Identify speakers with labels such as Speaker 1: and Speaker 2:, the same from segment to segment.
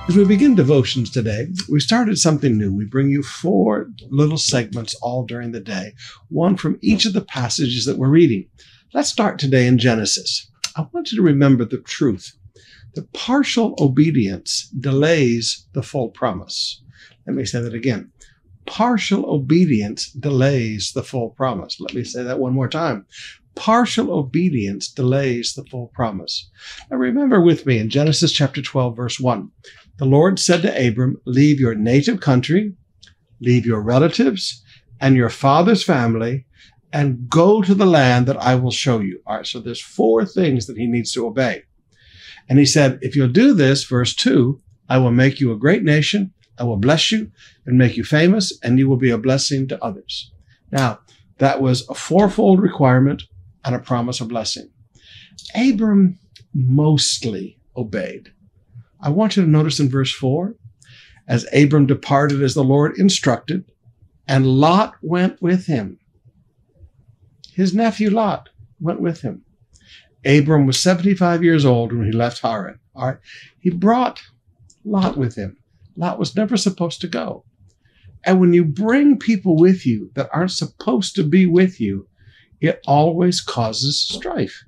Speaker 1: As we begin devotions today, we started something new. We bring you 4 little segments all during the day, one from each of the passages that we're reading. Let's start today in Genesis. I want you to remember the truth. The partial obedience delays the full promise. Let me say that again. Partial obedience delays the full promise. Let me say that one more time. Partial obedience delays the full promise. Now remember with me in Genesis chapter 12, verse 1. The Lord said to Abram, leave your native country, leave your relatives and your father's family, and go to the land that I will show you. All right, so there's 4 things that he needs to obey. And he said, if you'll do this, verse 2, I will make you a great nation, I will bless you and make you famous, and you will be a blessing to others. Now, that was a 4-fold requirement and a promise of blessing. Abram mostly obeyed. I want you to notice in verse 4, as Abram departed as the Lord instructed, and Lot went with him. His nephew Lot went with him. Abram was 75 years old when he left Haran. All right. He brought Lot with him. Lot was never supposed to go. And when you bring people with you that aren't supposed to be with you, it always causes strife.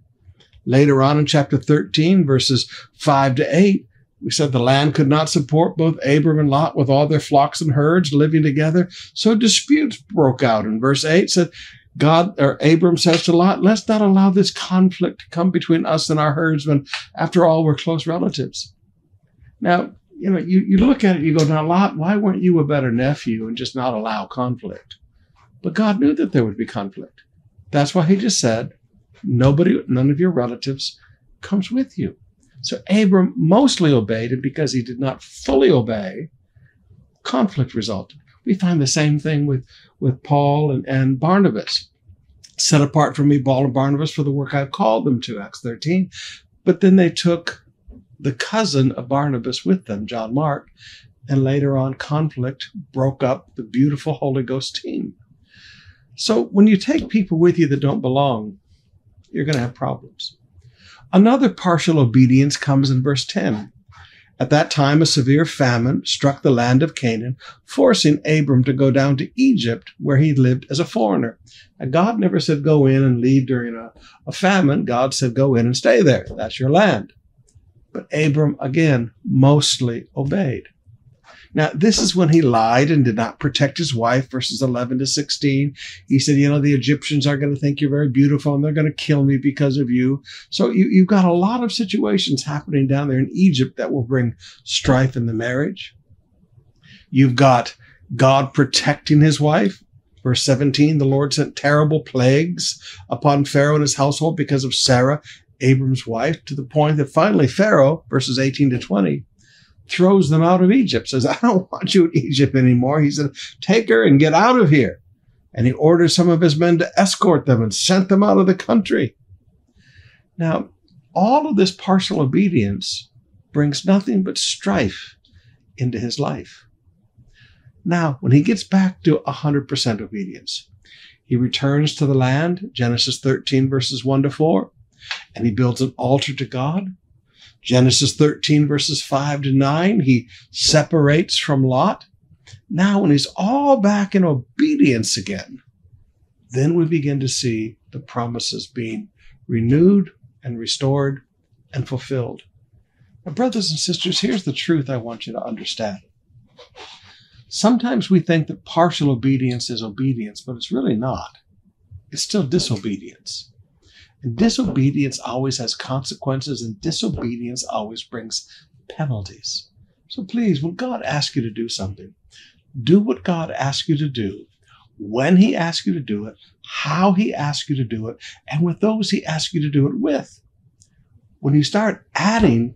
Speaker 1: Later on in chapter 13, verses 5 to 8, we said the land could not support both Abram and Lot with all their flocks and herds living together. So disputes broke out. In verse 8 said, Abram says to Lot, let's not allow this conflict to come between us and our herdsmen. After all, we're close relatives. Now, you look at it, you go, now, Lot, why weren't you a better nephew and just not allow conflict? But God knew that there would be conflict. That's why he just said, none of your relatives comes with you. So Abram mostly obeyed, and because he did not fully obey, conflict resulted. We find the same thing with Paul and Barnabas. Set apart from me, Paul and Barnabas, for the work I've called them to, Acts 13. But then they took the cousin of Barnabas with them, John Mark, and later on conflict broke up the beautiful Holy Ghost team. So when you take people with you that don't belong, you're going to have problems. Another partial obedience comes in verse 10. At that time, a severe famine struck the land of Canaan, forcing Abram to go down to Egypt, where he lived as a foreigner. Now, God never said go in and leave during a famine. God said go in and stay there. That's your land. But Abram, again, mostly obeyed. Now, this is when he lied and did not protect his wife, verses 11 to 16. He said, the Egyptians are going to think you're very beautiful and they're going to kill me because of you. So you've got a lot of situations happening down there in Egypt that will bring strife in the marriage. You've got God protecting his wife. Verse 17, the Lord sent terrible plagues upon Pharaoh and his household because of Sarah, Abram's wife, to the point that finally Pharaoh, verses 18 to 20, throws them out of Egypt, says, I don't want you in Egypt anymore. He said, take her and get out of here. And he ordered some of his men to escort them and sent them out of the country. Now, all of this partial obedience brings nothing but strife into his life. Now, when he gets back to 100% obedience, he returns to the land, Genesis 13, verses 1 to 4, and he builds an altar to God. Genesis 13, verses 5 to 9, he separates from Lot. Now, when he's all back in obedience again, then we begin to see the promises being renewed and restored and fulfilled. Now, brothers and sisters, here's the truth I want you to understand. Sometimes we think that partial obedience is obedience, but it's really not. It's still disobedience. And disobedience always has consequences, and disobedience always brings penalties. So please, when God asks you to do something, do what God asks you to do, when he asks you to do it, how he asks you to do it, and with those he asks you to do it with. When you start adding,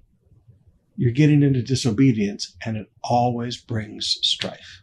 Speaker 1: you're getting into disobedience, and it always brings strife.